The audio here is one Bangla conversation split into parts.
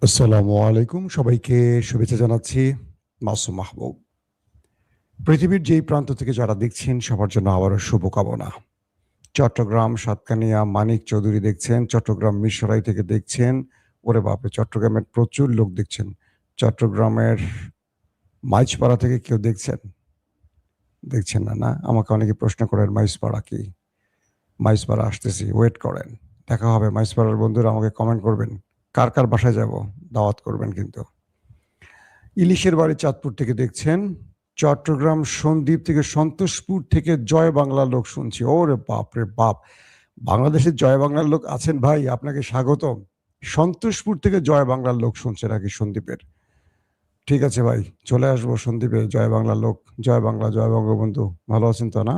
আসসালামু আলাইকুম, সবাইকে শুভেচ্ছা জানাচ্ছি। মাসুম মাহবুব। পৃথিবীর যেই প্রান্ত থেকে যারা দেখছেন সবার জন্য আবারও শুভকামনা। চট্টগ্রাম, সাতকানিয়া, মানিক চৌধুরী দেখছেন, চট্টগ্রাম মিরসরাই থেকে দেখছেন। ওরে বাপরে! চট্টগ্রামের প্রচুর লোক দেখছেন। চট্টগ্রামের মাইজপাড়া থেকে কেউ দেখছেন? দেখছেন না, না? আমাকে অনেকে প্রশ্ন করেন মাইজপাড়া কি? মাইজপাড়া আসতেছি, ওয়েট করেন। দেখা হবে। মাইজপাড়ার বন্ধুরা আমাকে কমেন্ট করবেন। কার, কার বাসায় যাব? দাওয়াত করবেন কিন্তু। ইলিশের বাড়ি চাঁদপুর থেকে দেখছেন। চট্টগ্রাম সন্দ্বীপ থেকে, সন্তোষপুর থেকে জয় বাংলার লোক শুনছি। ওরে বাপ রে বাপ! বাংলাদেশের জয় বাংলার লোক আছেন ভাই, আপনাকে স্বাগতম। সন্তোষপুর থেকে জয় বাংলার লোক শুনছে নাকি সন্দ্বীপের? ঠিক আছে ভাই, চলে আসবো সন্দ্বীপে। জয় বাংলার লোক, জয় বাংলা, জয় বঙ্গবন্ধু। ভালো আছেন তো, না?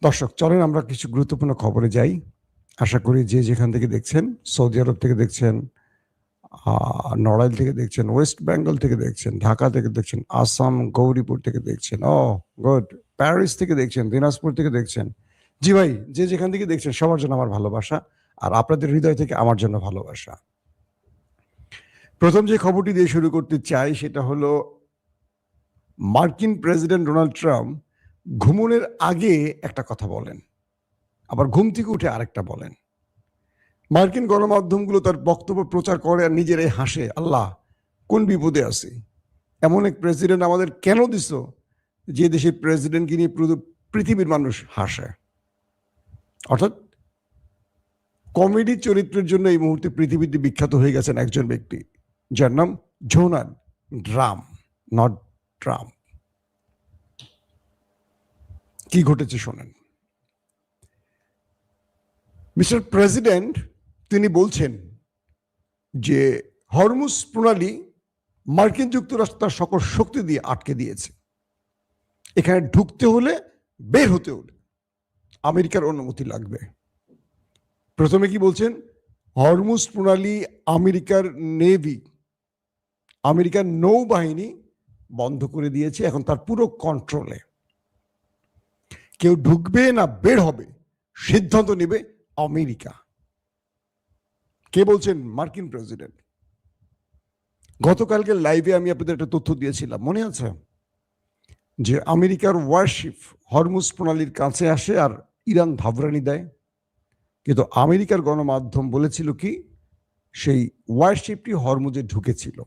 দর্শক, চলেন আমরা কিছু গুরুত্বপূর্ণ খবরে যাই। আশা করি যে যেখান থেকে দেখছেন, সৌদি আরব থেকে দেখছেন, নড়াইল থেকে দেখছেন, ওয়েস্ট বেঙ্গল থেকে দেখছেন, ঢাকা থেকে দেখছেন, আসাম গৌরীপুর থেকে দেখছেন, গুড, প্যারিস থেকে দেখছেন, দিনাজপুর থেকে দেখছেন। জি ভাই, যে যেখান থেকে দেখছেন সবার জন্য আমার ভালোবাসা, আর আপনাদের হৃদয় থেকে আমার জন্য ভালোবাসা। প্রথম যে খবরটি দিয়ে শুরু করতে চাই সেটা হলো মার্কিন প্রেসিডেন্ট ডোনাল্ড ট্রাম্প ঘুমনের আগে একটা কথা বলেন, আবার ঘুম থেকে উঠে আরেকটা বলেন। মার্কিন গণমাধ্যমগুলো তার বক্তব্য প্রচার করে আর নিজেরাই হাসে। আল্লাহ, কোন বিপদে আছি! এমন এক প্রেসিডেন্ট আমাদের কেন দিছ, যে দেশের প্রেসিডেন্টকে নিয়ে পুরো পৃথিবীর মানুষ হাসে? অর্থাৎ কমেডি চরিত্রের জন্য এই মুহূর্তে পৃথিবীতে বিখ্যাত হয়ে গেছেন একজন ব্যক্তি, যার নাম ডোনাল্ড ট্রাম্প, নট ট্রাম্প। কি ঘটেছে শোনেন। মিস্টার প্রেসিডেন্ট তিনি বলছেন যে হরমুজ প্রণালী মার্কিন যুক্তরাষ্ট্র তার সকল শক্তি দিয়ে আটকে দিয়েছে। এখানে ঢুকতে হলে, বের হতে হলে আমেরিকার অনুমতি লাগবে। প্রথমে কি বলছেন? হরমুজ প্রণালী আমেরিকার নেভি, আমেরিকার নৌবাহিনী বন্ধ করে দিয়েছে, এখন তার পুরো কন্ট্রোলে। কেউ ঢুকবে না বের হবে সিদ্ধান্ত নেবে আমেরিকা। কে বলছেন? মার্কিন প্রেসিডেন্ট। গতকালকে লাইভে আমি আপনাদের একটা তথ্য দিয়েছিলাম, মনে আছে? যে আমেরিকার ওয়ারশিপ হরমুজ প্রণালীর কাছে আসে আর ইরান ধাবরানি দেয়। কিন্তু আমেরিকার গণমাধ্যম বলেছিল কি, সেই ওয়ারশিপটি হরমুজে ঢুকেছিল,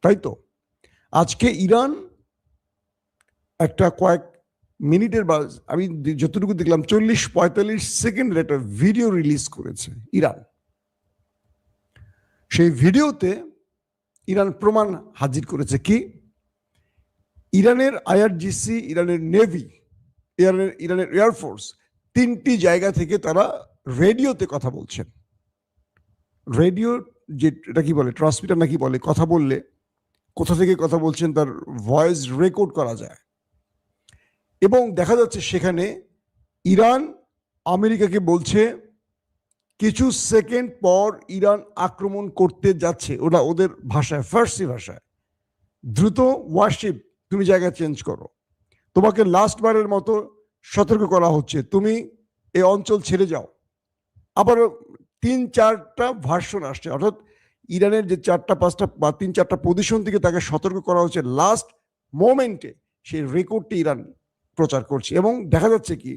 তাই তো? আজকে ইরান একটা কয়েক মিনিটের বা আমি যতটুকু দেখলাম 40-45 সেকেন্ডের একটা ভিডিও রিলিজ করেছে ইরান। সেই ভিডিওতে ইরান প্রমাণ হাজির করেছে কি, ইরানের আইআরজিসি, ইরানের নেভি, ইরানের এয়ারফোর্স, 3টি জায়গা থেকে তারা রেডিওতে কথা বলছেন। রেডিও যে এটা কি বলে, ট্রান্সমিটার নাকি বলে, কথা বললে কোথা থেকে কথা বলছেন তার ভয়েস রেকর্ড করা যায়। এবং দেখা যাচ্ছে সেখানে ইরান আমেরিকাকে বলছে কিছু সেকেন্ড পর ইরান আক্রমণ করতে যাচ্ছে। ওরা ওদের ভাষায়, ফার্সি ভাষায়, দ্রুত ওয়ারশিপ তুমি জায়গা চেঞ্জ করো, তোমাকে লাস্ট বারের মতো সতর্ক করা হচ্ছে, তুমি এই অঞ্চল ছেড়ে যাও। আবার 3-4টা ভার্সন আসছে, অর্থাৎ ইরানের যে 4-5টা বা 3-4টা পজিশন থেকে তাকে সতর্ক করা হচ্ছে লাস্ট মোমেন্টে। সেই রেকর্ডটি ইরান প্রচার করছে। এবং দেখা যাচ্ছে কি,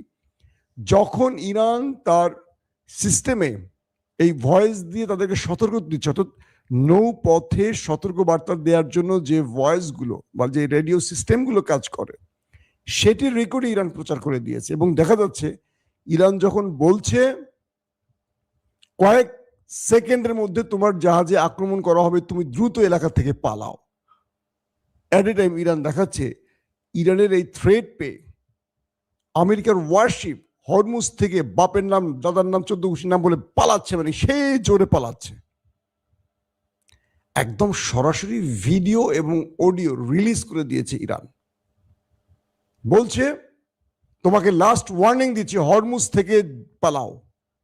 যখন ইরান তার সিস্টেমে এই ভয়েস দিয়ে তাদেরকে সতর্ক দিচ্ছে, অর্থাৎ নৌপথে সতর্ক বার্তা দেওয়ার জন্য যে ভয়েসগুলো বা যে রেডিও সিস্টেমগুলো কাজ করে, সেটির রেকর্ডে ইরান প্রচার করে দিয়েছে। এবং দেখা যাচ্ছে ইরান যখন বলছে কয়েক সেকেন্ডের মধ্যে তোমার জাহাজে আক্রমণ করা হবে, তুমি দ্রুত এলাকা থেকে পালাও, অ্যাট এ টাইম ইরান দেখাচ্ছে ইরানের এই থ্রেট পেয়ে আমেরিকার ওয়ারশিপ হরমুজ থেকে বাপের নাম, দাদার নাম, 14 গোষ্ঠীর নাম বলে পালাচ্ছে, মানে সেই জোরে পালাচ্ছে। একদম সরাসরি ভিডিও এবং অডিও রিলিজ করে দিয়েছে ইরান। বলছে তোমাকে লাস্ট ওয়ার্নিং দিচ্ছি, হরমুজ থেকে পালাও।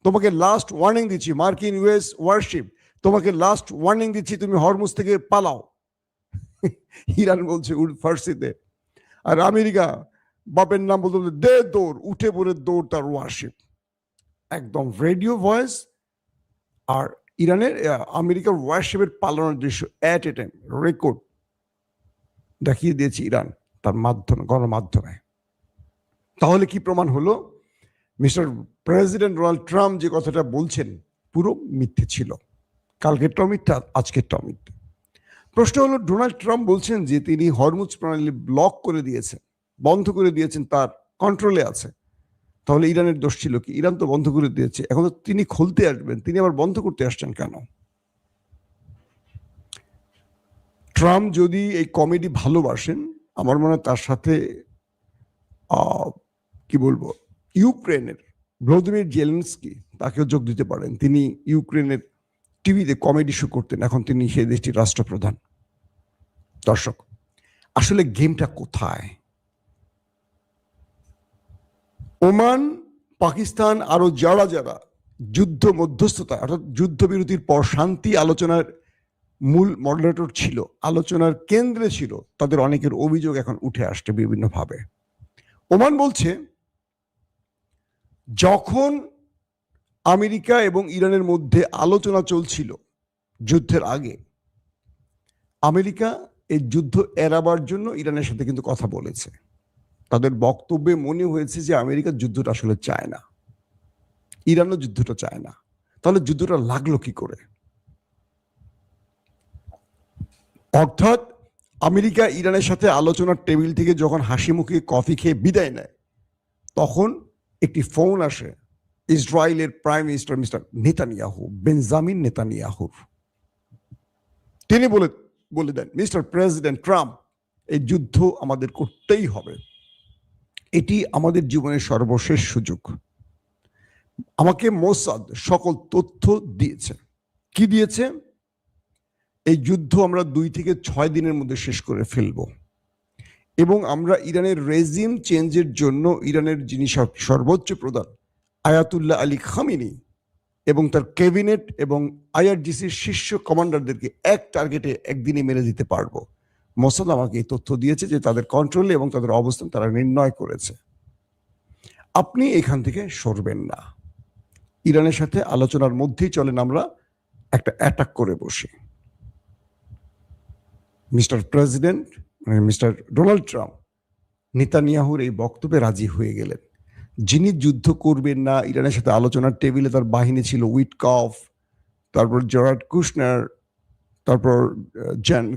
তোমাকে লাস্ট ওয়ার্নিং দিচ্ছি, মার্কিন ইউএস ওয়ারশিপ, তোমাকে লাস্ট ওয়ার্নিং দিচ্ছি, তুমি হরমুজ থেকে পালাও। ইরান বলছে ফার্সিতে, আর আমেরিকা বাপের নাম বলতে দে দৌড়, উঠে পড়ে দৌড় তার ওয়ারশিপ। একদম রেডিও ভয়েস আর ইরানের আমেরিকার ওয়ারশিপের পালানোর দৃশ্য অ্যাট এ টাইম রেকর্ড দেখিয়ে দিয়েছে ইরান তার মাধ্যমে, গণমাধ্যমে। তাহলে কি প্রমাণ হলো? মিস্টার প্রেসিডেন্ট ডোনাল্ড ট্রাম্প যে কথাটা বলছেন পুরো মিথ্যে ছিল। কালকেরটাও মিথ্যা, আজকেরটাও মিথ্যে। প্রশ্ন হলো, ডোনাল্ড ট্রাম্প বলছেন যে তিনি হরমুজ প্রণালী ব্লক করে দিয়েছেন, বন্ধ করে দিয়েছেন, তার কন্ট্রোলে আছে। তাহলে ইরানের দোষ ছিল কি? ইরান তো বন্ধ করে দিয়েছে, এখন তো তিনি খুলতে আসবেন, তিনি আবার বন্ধ করতে আসছেন কেন? ট্রাম্প যদি এই কমেডি ভালোবাসেন, আমার মনে হয় তার সাথে কি বলবো, ইউক্রেনের ভ্লাদিমির জেলেনস্কি তাকেও যোগ দিতে পারেন। তিনি ইউক্রেনের টিভিতে কমেডি শো করতেন, এখন তিনি সেই দেশটির রাষ্ট্রপ্রধান। দর্শক, আসলে গেমটা কোথায়? ওমান, পাকিস্তান, আরো যারা যারা যুদ্ধ মধ্যস্থতা অর্থাৎ যুদ্ধবিরতির পর শান্তি আলোচনার মূল মডারেটর ছিল, আলোচনার কেন্দ্রে ছিল, তাদের অনেকের অভিযোগ এখন উঠে আসছে বিভিন্নভাবে। ওমান বলছে, যখন আমেরিকা এবং ইরানের মধ্যে আলোচনা চলছিল যুদ্ধের আগে, আমেরিকা এই যুদ্ধ এড়াবার জন্য ইরানের সাথে কিন্তু কথা বলেছে। তাদের বক্তব্যে মনে হয়েছে যে আমেরিকা যুদ্ধটা আসলে চায় না, ইরানও যুদ্ধটা চায় না। তাহলে যুদ্ধটা লাগলো কি করে? অর্থাৎ আমেরিকা ইরানের সাথে আলোচনার টেবিল থেকে যখন হাসি মুখে কফি খেয়ে বিদায় নেয়, তখন একটি ফোন আসে ইসরায়েলের prime minister mister Netanyahu, Benjamin নেতানিয়াহুর। তিনি বলে দেন, মিস্টার প্রেসিডেন্ট ট্রাম্প, এই যুদ্ধ আমাদের করতেই হবে, এটি আমাদের জীবনের সর্বশেষ সুযোগ। আমাকে মোসাদ সকল তথ্য দিয়েছে। কি দিয়েছে? এই যুদ্ধ আমরা 2 থেকে 6 দিনের মধ্যে শেষ করে ফেলব, এবং আমরা ইরানের রেজিম চেঞ্জের জন্য ইরানের যিনি সর্বোচ্চ প্রধান আয়াতুল্লাহ আলী খামিনি এবং তার ক্যাবিনেট এবং আইআরজিসির শীর্ষ কমান্ডারদেরকে এক টার্গেটে একদিনে মেরে দিতে পারবো। মোসাদ আমাকে এই তথ্য দিয়েছে যে তাদের কন্ট্রোলে এবং তাদের অবস্থান তারা নির্ণয় করেছে। আপনি এখান থেকে সরবেন না। ইরানের সাথে আলোচনার মধ্যেই চলেন আমরা একটা অ্যাটাক করে বসি। Mister president mister Donald Trump নেতানিয়াহুর এই বক্তব্যে রাজি হয়ে গেলেন। যিনি যুদ্ধ করবেন না, ইরানের সাথে আলোচনার টেবিলে তার বাহিনী ছিল উইটকফ, তারপর জরার্ড কুশনার, তারপর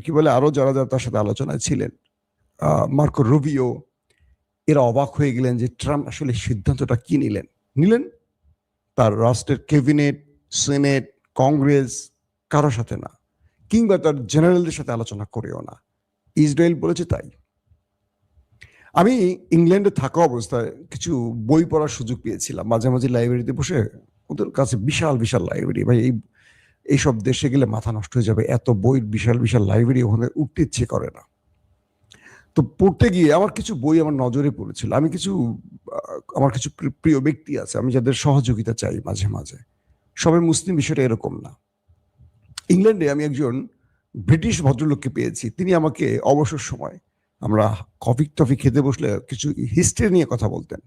কি বলে আরো যারা যারা তার সাথে আলোচনায় ছিলেন, মার্কো রুবিও। এরা অবাক হয়ে গেলেন যে ট্রাম্প আসলে সিদ্ধান্তটা কি নিলেন তার রাষ্ট্রের ক্যাবিনেট, সেনেট, কংগ্রেস কারোর সাথে না, কিংবা তার জেনারেলদের সাথে আলোচনা করেও না। ইসরায়েল বলেছে তাই। আমি ইংল্যান্ডে থাকা অবস্থায় কিছু বই পড়ার সুযোগ পেয়েছিলাম, মাঝে মাঝে লাইব্রেরিতে বসে। ওদের কাছে বিশাল বিশাল লাইব্রেরি, ভাই এইসব দেশে গেলে মাথা নষ্ট হয়ে যাবে, এত বইয়ের বিশাল বিশাল লাইব্রেরি, ওখানে উঠতে ইচ্ছে করে না। তো পড়তে গিয়ে আমার কিছু বই আমার নজরে পড়েছিল। আমার কিছু প্রিয় ব্যক্তি আছে, আমি যাদের সহযোগিতা চাই মাঝে মাঝে। সবাই মুসলিম, বিষয়টা এরকম না। ইংল্যান্ডে আমি একজন ব্রিটিশ ভদ্রলোককে পেয়েছি। তিনি আমাকে অবসর সময় আমরা কফি টফি খেতে বসলে কিছু হিস্ট্রি নিয়ে কথা বলতেন।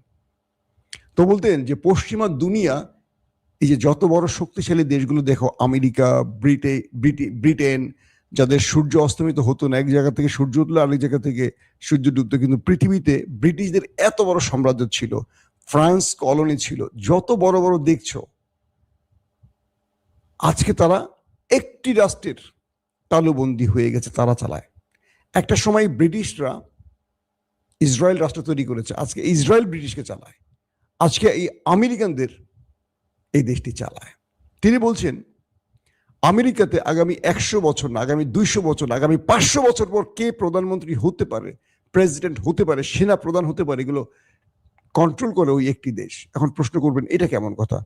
তো বলতেন যে পশ্চিমা দুনিয়া, এই যে যত বড় শক্তিশালী দেশগুলো দেখো, আমেরিকা, ব্রিটেন, যাদের সূর্য অস্তমিত হতো না, এক জায়গা থেকে সূর্য উঠলো আরেক জায়গা থেকে সূর্য ডুবতো, কিন্তু পৃথিবীতে ব্রিটিশদের এত বড় সাম্রাজ্য ছিল, ফ্রান্স কলোনি ছিল, যত বড় বড় দেখছো, আজকে তারা একটি রাষ্ট্রের তালুবন্দী হয়ে গেছে, তারা চালায়। একটা সময় ব্রিটিশরা ইসরায়েল রাষ্ট্র তৈরি করেছে, আজকে ইসরায়েল ব্রিটিশকে চালায়, আজকে এই আমেরিকানদের এই দেশটি চালায়। তিনি বলছেন আমেরিকাতে আগামী 100 বছর না, আগামী 200 বছর না, আগামী 500 বছর পর কে প্রধানমন্ত্রী হতে পারে, প্রেসিডেন্ট হতে পারে, সেনা প্রধান হতে পারে, এগুলো কন্ট্রোল করে ওই একটি দেশ। এখন প্রশ্ন করবেন এটা কেমন কথা?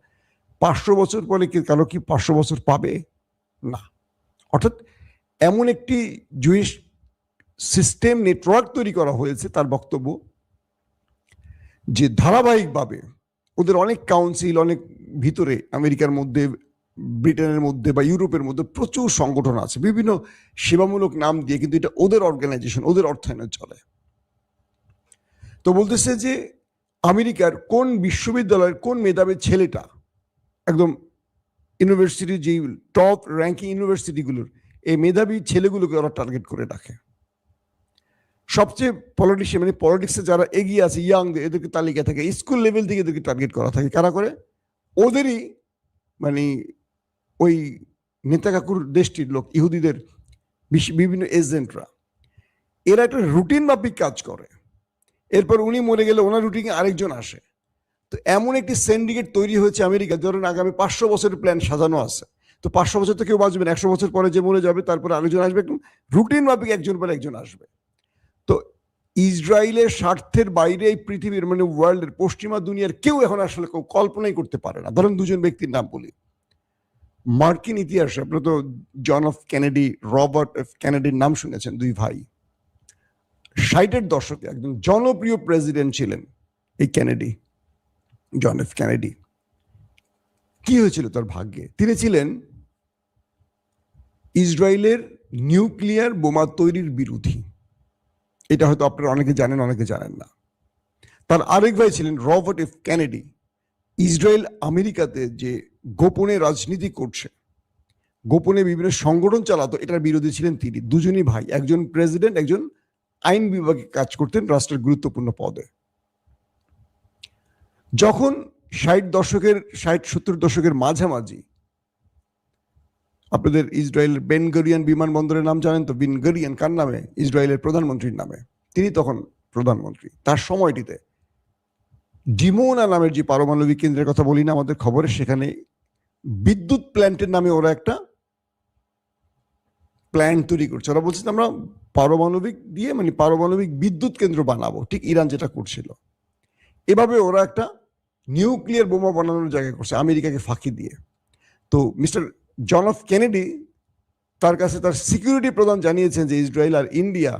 500 বছর পরে কি কারো কি 500 বছর পাবে? না। অর্থাৎ এমন একটি জুইশ সিস্টেম নেটওয়ার্ক তৈরি করা হয়েছে, তার বক্তব্য যে ধারাবাহিকভাবে ওদের অনেক কাউন্সিল, অনেক ভিতরে আমেরিকার মধ্যে, ব্রিটেনের মধ্যে বা ইউরোপের মধ্যে প্রচুর সংগঠন আছে, বিভিন্ন সেবামূলক নাম দিয়ে, কিন্তু এটা ওদের অর্গানাইজেশন, ওদের অর্থায়নে চলে। তো বলতেছে যে আমেরিকার কোন বিশ্ববিদ্যালয়ের কোন মেধাবী ছেলেটা একদম ইউনিভার্সিটি যে টপ র্যাঙ্কিং ইউনিভার্সিটিগুলোর এই মেধাবী ছেলেগুলোকে ওরা টার্গেট করে রাখে। সবচেয়ে পলিটিশিয়ান মানে পলিটিক্সে যারা এগিয়ে আছে ইয়াং এদেরকে তালিকা থাকে, স্কুল লেভেল থেকে এদেরকে টার্গেট করা থাকে। কারা করে? ওদেরই মানে ওই নেতা কাকুর দেশটির লোক, ইহুদিদের বিভিন্ন এজেন্টরা। এরা একটা রুটিন মাফিক কাজ করে। এরপর উনি মরে গেলে ওনার রুটিনে আরেকজন আসে। তো এমন একটি সিন্ডিকেট তৈরি হয়েছে আমেরিকা, ধরেন আগামী 500 বছরের প্ল্যান সাজানো আছে। তো 500 বছর তো কেউ বাঁচবেন, 100 বছর পরে যে মরে যাবে তারপরে আরেকজন আসবে, একদম রুটিন মাফিক একজন পরে একজন আসবে। তো ইসরায়েলের স্বার্থের বাইরে এই পৃথিবীর মানে ওয়ার্ল্ডের পশ্চিমা দুনিয়ার কেউ এখন আসলে কেউ কল্পনাই করতে পারে না। ধরেন দুজন ব্যক্তির নাম বলি। মার্কিন ইতিহাসে আপনারা তো John F Kennedy, Robert F কেনেডির নাম শুনেছেন, দুই ভাই। 60-এর দশকে একজন জনপ্রিয় প্রেসিডেন্ট ছিলেন এই কেনেডি, জন এফ কেনেডি। কি হয়েছিল তার ভাগ্যে? তিনি ছিলেন ইসরায়েলের নিউক্লিয়ার বোমা তৈরির বিরোধী। এটা হয়তো আপনারা অনেকে জানেন, অনেকে জানেন না। তার আরেক ভাই ছিলেন রবার্ট এফ কেনেডি। ইসরায়েল আমেরিকাতে যে গোপনে রাজনীতি করছে, গোপনে বিভিন্ন সংগঠন চালাতো, এটার বিরোধী ছিলেন তিনি। দুজনই ভাই, একজন প্রেসিডেন্ট, একজন আইন বিভাগে কাজ করতেন রাষ্ট্রের গুরুত্বপূর্ণ পদে। যখন 60-70 দশকের মাঝামাঝি আপনাদের ইসরায়েলের বেন গরিয়ান বিমানবন্দরের নাম জানেন তো? বেন গরিয়ান কার নামে? ইসরায়েলের প্রধানমন্ত্রীর নামে। তিনি তখন প্রধানমন্ত্রী। তার সময়টিতে ডিমোনা নামের যে পারমাণবিক কেন্দ্রের কথা বলি না আমাদের খবরে, সেখানে বিদ্যুৎ প্ল্যান্টের নামে ওরা একটা প্ল্যান্ট তৈরি করছে। ওরা বলছে আমরা পারমাণবিক দিয়ে মানে পারমাণবিক বিদ্যুৎ কেন্দ্র বানাবো, ঠিক ইরান যেটা করছিল। এভাবে ওরা একটা নিউক্লিয়ার বোমা বানানোর জায়গা করছে আমেরিকাকে ফাঁকি দিয়ে। তো মিস্টার জন এফ কেনেডি তার কাছে তার সিকিউরিটি প্রধান জানিয়েছেন যে ইসরায়েল আর ইন্ডিয়া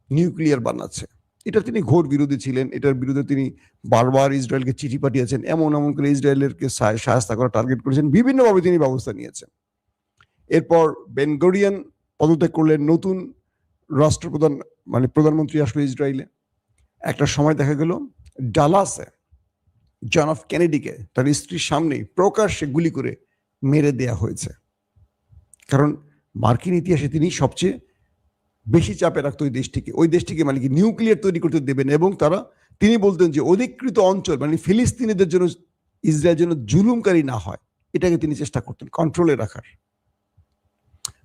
নিউক্লিয়ার বানাচ্ছে। এটা তিনি ঘোর বিরোধী ছিলেন। এটার বিরুদ্ধে তিনি বারবার ইসরায়েলকে চিঠি পাঠিয়েছেন, এমন করে ইসরায়েলেরকে সাহায্য করা টার্গেট করেছেন, বিভিন্নভাবে তিনি ব্যবস্থা নিয়েছেন। এরপর বেন গরিয়ান পদত্যাগ করলেন, নতুন রাষ্ট্রপ্রধান মানে প্রধানমন্ত্রী আসলো ইসরায়েলে। একটা সময় দেখা গেল ডালাসে জন এফ কেনেডিকে তার স্ত্রীর সামনেই প্রকাশ্যে গুলি করে মেরে দেয়া হয়েছে। কারণ মার্কিন ইতিহাসে তিনি সবচেয়ে বেশি চাপে রাখতো ওই দেশটিকে মানে কি নিউক্লিয়ার তৈরি করতে দেবেন, এবং তিনি বলতেন যে অধিকৃত অঞ্চল মানে ফিলিস্তিনিদের জন্য ইসরায়েল যেন জুলুমকারী না হয়, এটাকে তিনি চেষ্টা করতেন কন্ট্রোলে রাখার।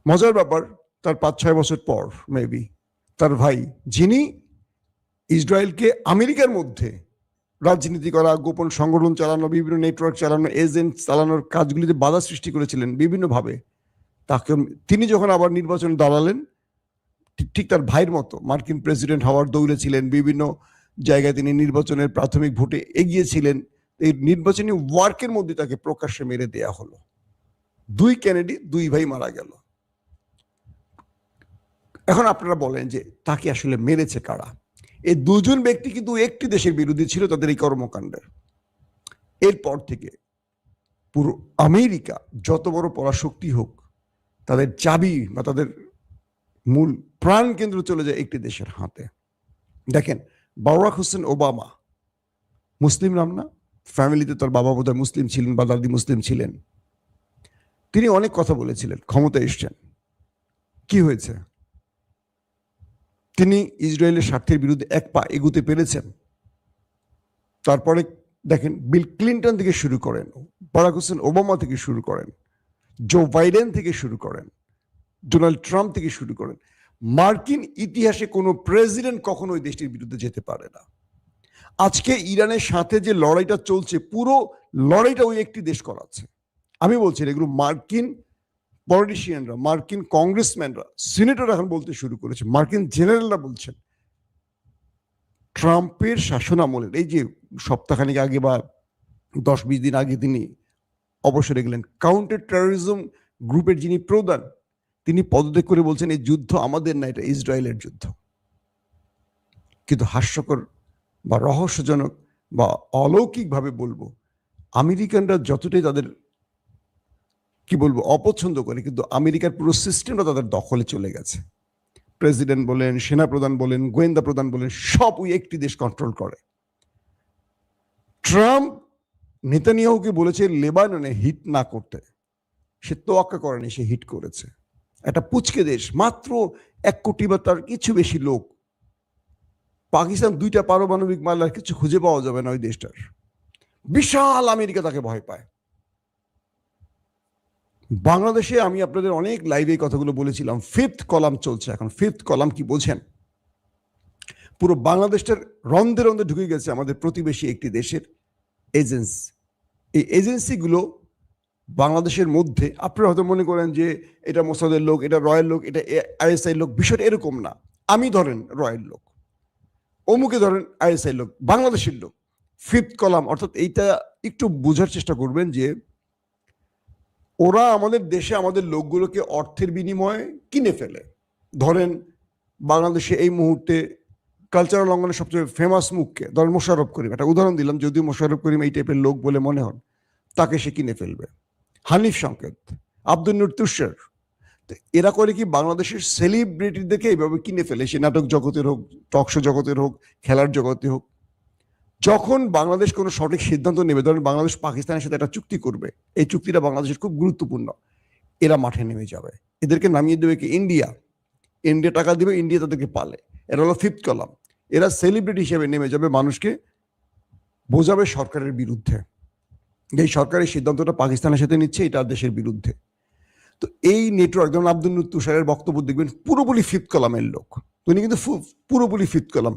মজার ব্যাপার, তার 5-6 বছর পর মেবি তার ভাই, যিনি ইসরায়েলকে আমেরিকার মধ্যে রাজনীতি করা, গোপন সংগঠন চালানো, বিভিন্ন নেটওয়ার্ক চালানো, এজেন্ট চালানোর কাজগুলিতে বাধা সৃষ্টি করেছিলেন বিভিন্নভাবে, তিনি যখন আবার নির্বাচনে দাঁড়ালেন, ঠিক তার ভাইয়ের মতো মার্কিন প্রেসিডেন্ট হওয়ার দৌড়ে ছিলেন। বিভিন্ন জায়গায় তিনি নির্বাচনের প্রাথমিক ভোটে এগিয়েছিলেন। এই নির্বাচনী ওয়ার্কের মধ্যে তাকে প্রকাশ্যে মেরে দেয়া হলো। দুই কেনেডি, দুই ভাই মারা গেল। এখন আপনারা বলেন যে তাকে আসলে মেরেছে কারা? এই দুজন ব্যক্তি কিন্তু একটি দেশের বিরোধী ছিল তাদের এই কর্মকাণ্ডের। এরপর থেকে পুরো আমেরিকা যত বড় পরাশক্তি হোক, তাদের চাবি বা তাদের মূল প্রাণ কেন্দ্র চলে যায় একটি দেশের হাতে। দেখেন বারাক হোসেন ওবামা, মুসলিম নাম না? ফ্যামিলিতে তার বাবা বোধহয় মুসলিম ছিলেন বা দাদি মুসলিম ছিলেন। তিনি অনেক কথা বলেছিলেন, ক্ষমতায় এসছেন, কি হয়েছে? তিনি ইসরায়েলের স্বার্থের বিরুদ্ধে এক পা এগুতে পেরেছেন। তারপরে দেখেন বিল ক্লিন্টন থেকে শুরু করেন, বারাক হোসেন ওবামা থেকে শুরু করেন, জো বাইডেন থেকে শুরু করেন, ডোনাল্ড ট্রাম্প থেকে শুরু করেন, মার্কিন ইতিহাসে কোনো প্রেসিডেন্ট কখনো ওই দেশটির বিরুদ্ধে যেতে পারে না। আজকে ইরানের সাথে যে লড়াইটা চলছে, পুরো লড়াইটা ওই একটি দেশ করাচ্ছে। আমি বলছি এগুলো মার্কিন পলিটিশিয়ানরা, মার্কিন কংগ্রেসম্যানরা, সিনেটর এখন বলতে শুরু করেছে, মার্কিন জেনারেলরা বলছেন ট্রাম্পের শাসনামলের এই যে সপ্তাহখানিক আগে বা 10-20 দিন আগে তিনি অবসরে গেলেন, কাউন্টার টেরোরিজম গ্রুপের যিনি প্রধান, তিনি পদত্যাগ করে বলছেন এই যুদ্ধ আমাদের না, এটা ইসরায়েলের যুদ্ধ। কিন্তু হাস্যকর বা রহস্যজনক বা অলৌকিকভাবে বলবো, আমেরিকানরা যতটাই তাদের কি বলবো অপছন্দ করে, কিন্তু আমেরিকার পুরো সিস্টেমটা তাদের দখলে চলে গেছে। প্রেসিডেন্ট বলেন, সেনাপ্রধান বলেন, গোয়েন্দা প্রধান বলেন, সব ওই একটি দেশ কন্ট্রোল করে। ট্রাম্প নেতানিয়াহুকে বলেছে লেবাননে হিট না করতে, সে তোয়াক্কা করেনি, সে হিট করেছে। একটা পুচকে দেশ, মাত্র 1 কোটি বা তার কিছু বেশি লোক। পাকিস্তান 2টা পারমাণবিক মামলার কিছু খুঁজে পাওয়া যাবে না ওই দেশটার। বিশাল আমেরিকা তাকে ভয় পায়। বাংলাদেশে আমি আপনাদের অনেক লাইভে কথাগুলো বলেছিলাম, 5th কলাম চলছে এখন। 5th কলাম কি বোঝেন? পুরো বাংলাদেশটার রন্ধে রন্ধে ঢুকে গেছে আমাদের প্রতিবেশী একটি দেশের এজেন্সি। এই এজেন্সিগুলো বাংলাদেশের মধ্যে, আপনারা হয়তো মনে করেন যে এটা মোসাদের লোক, এটা রয়ের লোক, এটা আইএসআই লোক। বিষয়টা এরকম না। আমি ধরেন রয়ের লোক, অমুকে ধরেন আইএসআই লোক, বাংলাদেশের লোক। 5th কলাম অর্থাৎ এইটা একটু বোঝার চেষ্টা করবেন যে ওরা আমাদের দেশে আমাদের লোকগুলোকে অর্থের বিনিময়ে কিনে ফেলে। ধরেন বাংলাদেশে এই মুহূর্তে কালচারাল অঙ্গনের সবচেয়ে ফেমাস মুখকে ধরেন মোশাররফ করিম, একটা উদাহরণ দিলাম, যদিও মোশাররফ করিম এই টাইপের লোক বলে মনে হন, তাকে সে কিনে ফেলবে। হানিফ সংকেত, আব্দুল নূর তুষার, এরা করে কি বাংলাদেশের সেলিব্রিটিদেরকে এইভাবে কিনে ফেলে, সে নাটক জগতের হোক, টকশো জগতের হোক, খেলার জগতে হোক। যখন বাংলাদেশ কোনো সঠিক সিদ্ধান্ত নেবে, ধরেন বাংলাদেশ পাকিস্তানের সাথে একটা চুক্তি করবে, এই চুক্তিটা বাংলাদেশের খুব গুরুত্বপূর্ণ, এরা মাঠে নেমে যাবে। এদেরকে নামিয়ে দেবে কি ইন্ডিয়া। ইন্ডিয়া টাকা দিবে, ইন্ডিয়া তাদেরকে পালে। এরা হলো 5th কলাম। এরা সেলিব্রিটি হিসেবে নেমে যাবে, মানুষকে বোঝাবে সরকারের বিরুদ্ধে, এই সরকারের সিদ্ধান্তটা পাকিস্তানের সাথে নিচ্ছে, এটা দেশের বিরুদ্ধে। তো এই নেটওয়ার্ক, যেমন আব্দুল নূর তুষারের বক্তব্য দেখবেন পুরোপুরি 5th কলামের লোক। উনি কিন্তু পুরোপুরি 5th কলাম।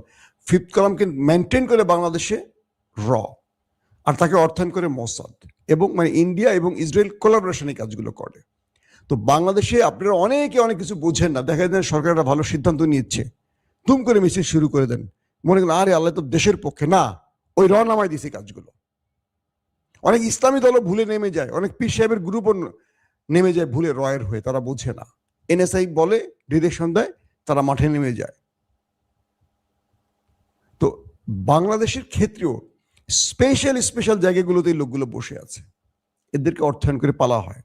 5th কলামকে মেনটেন করে বাংলাদেশে র, আর তাকে অর্থায়ন করে মোসাদ, এবং মানে ইন্ডিয়া এবং ইসরায়েল কোলাবোরেশনে কাজগুলো করে। তো বাংলাদেশে আপনারা অনেকে অনেক কিছু বোঝেন না, দেখা যায় সরকার একটা ভালো সিদ্ধান্ত নিচ্ছে, তুম করে মিছিল শুরু করে দেন, মনে করেন আরে আল্লাহ তো দেশের পক্ষে না, ওই র নামায় দিছে কাজগুলো। অনেক ইসলামী দলও ভুলে নেমে যায়, অনেক পীর সাহেবের গ্রুপও নেমে যায় ভুলে রয়ের হয়ে, তারা বোঝে না। এনএসআই বলে, ডিরেকশন দেয়, তারা মাঠে নেমে যায়। তো বাংলাদেশের ক্ষেত্রেও স্পেশাল জায়গাগুলোতে এই লোকগুলো বসে আছে, এদেরকে অর্থায়ন করে পালা হয়।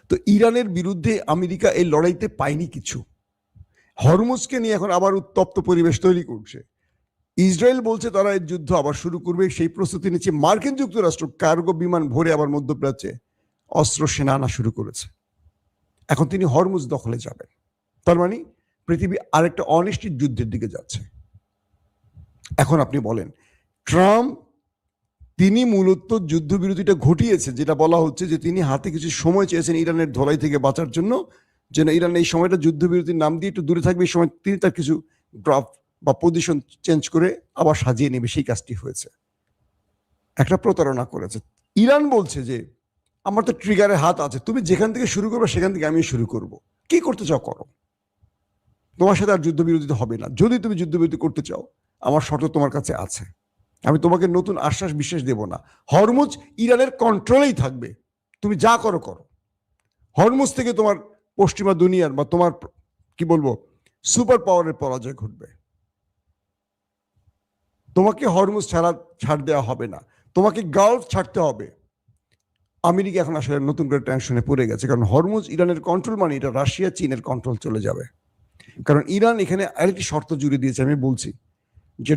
তো ইরানের বিরুদ্ধে আমেরিকা এই লড়াইতে পায়নি কিছু। হরমুজকে নিয়ে এখন আবার উত্তপ্ত পরিবেশ তৈরি করছে। ইসরায়েল বলছে তারা এই যুদ্ধ আবার শুরু করবে, সেই প্রস্তুতি নিচ্ছে। মার্কিন যুক্তরাষ্ট্র কার্গো বিমান ভরে আবার মধ্যপ্রাচ্যে অস্ত্র সেনা আনা শুরু করেছে। এখন তিনি হরমুজ দখলে যাবেন, তার মানে পৃথিবী আরেকটা অনিশ্চিত যুদ্ধের দিকে যাচ্ছে। এখন আপনি বলেন, ট্রাম্প তিনি মূলত যুদ্ধবিরতিটা ঘটিয়েছে, যেটা বলা হচ্ছে যে তিনি হাতে কিছু সময় চেয়েছেন ইরানের ধোলাই থেকে বাঁচার জন্য, যেন ইরান এই সময়টা যুদ্ধবিরতির নাম দিয়ে একটু দূরে থাকবে। এই সময় তিনি তার কিছু ড্রপ বা পজিশন চেঞ্জ করে আবার সাজিয়ে নেবে, সেই কাজটি হয়েছে। একটা প্রতারণা করেছে। ইরান বলছে যে আমার তো ট্রিগারে হাত আছে, তুমি যেখান থেকে শুরু করবে সেখান থেকে আমি শুরু করব, কি করতে চাও করো, তোমার সাথে আর যুদ্ধবিরতি হবে না। যদি তুমি যুদ্ধবিরতি করতে চাও, আমার শর্ত তোমার কাছে আছে, আমি তোমাকে নতুন আশ্বাস বিশ্বাস দেব না। হরমুজ ইরানের কন্ট্রোলেই থাকবে, তুমি যা করো করো। হরমুজ থেকে তোমার পশ্চিমা দুনিয়ার বা তোমার কি বলবো সুপার পাওয়ারের পরাজয় ঘটবে। তোমাকে হরমুজ ছাড় দেওয়া হবে না, তোমাকে গালফ ছাড়তে হবে। আমেরিকা এখন আসলে নতুন করে টেনশনে পড়ে গেছে, কারণ হরমুজ ইরানের কন্ট্রোল মানে এটা রাশিয়া চীনের কন্ট্রোল চলে যাবে। কারণ ইরান এখানে আরেকটি শর্ত জুড়ে দিয়েছে, আমি বলছি যে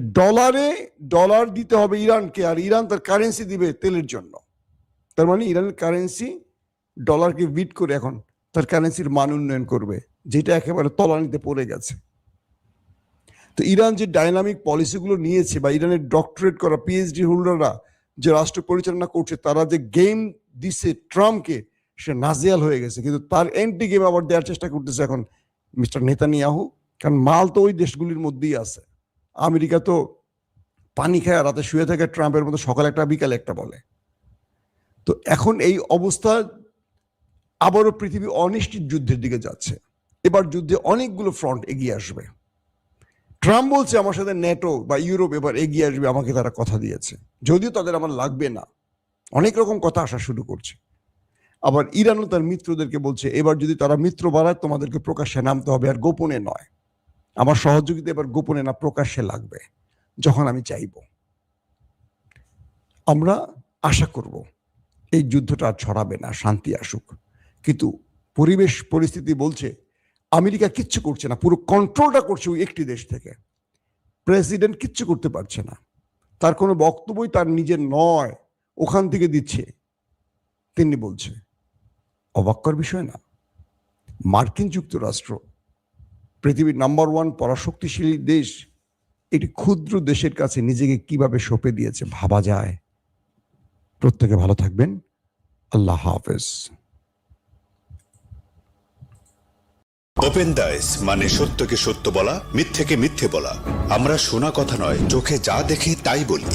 ডলার দিতে হবে ইরানকে, আর ইরান তার কারেন্সি দিবে তেলের জন্য। তার মানে ইরানের কারেন্সি ডলারকে বিট করে এখন তার কারেন্সির মান উন্নয়ন করবে, যেটা একেবারে তলানিতে পড়ে গেছে। তো ইরান যে ডাইনামিক পলিসিগুলো নিয়েছে, বা ইরানের ডক্টরেট করা পিএইচডি হোল্ডাররা যে রাষ্ট্র পরিচালনা করছে, তারা যে গেম দিছে ট্রাম্পকে, সে নাজিয়াল হয়ে গেছে। কিন্তু তার এন্টি গেম আবার দেওয়ার চেষ্টা করতেছে এখন মিস্টার নেতানিয়াহু, কারণ মাল তো ওই দেশগুলির মধ্যেই আছে। আমেরিকা তো পানি খায় রাতে শুয়ে থাকে, ট্রাম্পের মতো সকালে একটা বিকালে একটা বলে। তো এখন এই অবস্থা, আবারও পৃথিবী অনিশ্চিত যুদ্ধের দিকে যাচ্ছে। এবার যুদ্ধে অনেকগুলো ফ্রন্ট এগিয়ে আসবে। ট্রাম্প বলছে আমার সাথে ন্যাটো বা ইউরোপ এবার এগিয়ে আসবে, আমাকে তারা কথা দিয়েছে, যদিও তাদের আমার লাগবে না। অনেক রকম কথা আসা শুরু করছে। আবার ইরানও তার মিত্রদেরকে বলছে এবার যদি তারা মিত্র বাড়ায়, তোমাদেরকে প্রকাশ্যে নামতে হবে, আর গোপনে নয়। আমার সহযোগিতা এবার গোপনে না, প্রকাশ্যে লাগবে, যখন আমি চাইব। আমরা আশা করব এই যুদ্ধটা আর ছড়াবে না, শান্তি আসুক। কিন্তু পরিস্থিতি বলছে আমেরিকা কিচ্ছু করছে না, পুরো কন্ট্রোলটা করছে ওই একটি দেশ থেকে। প্রেসিডেন্ট কিচ্ছু করতে পারছে না, তার কোনো বক্তব্যই তার নিজের নয়, ওখান থেকে দিচ্ছে, তিনি বলছে। অবাক করার বিষয় না। মার্কিন যুক্তরাষ্ট্র পৃথিবীর নাম্বার 1 পরাশক্তিশালী দেশ, একটি ক্ষুদ্র দেশের কাছে নিজেকে কিভাবে সঁপে দিয়েছে ভাবা যায়। প্রত্যেকে ভালো থাকবেন। আল্লাহ হাফেজ। ওপেন দাইস মানে সত্যকে সত্য বলা, মিথ্যেকে মিথ্যে বলা। আমরা শোনা কথা নয়, চোখে যা দেখি তাই বলি।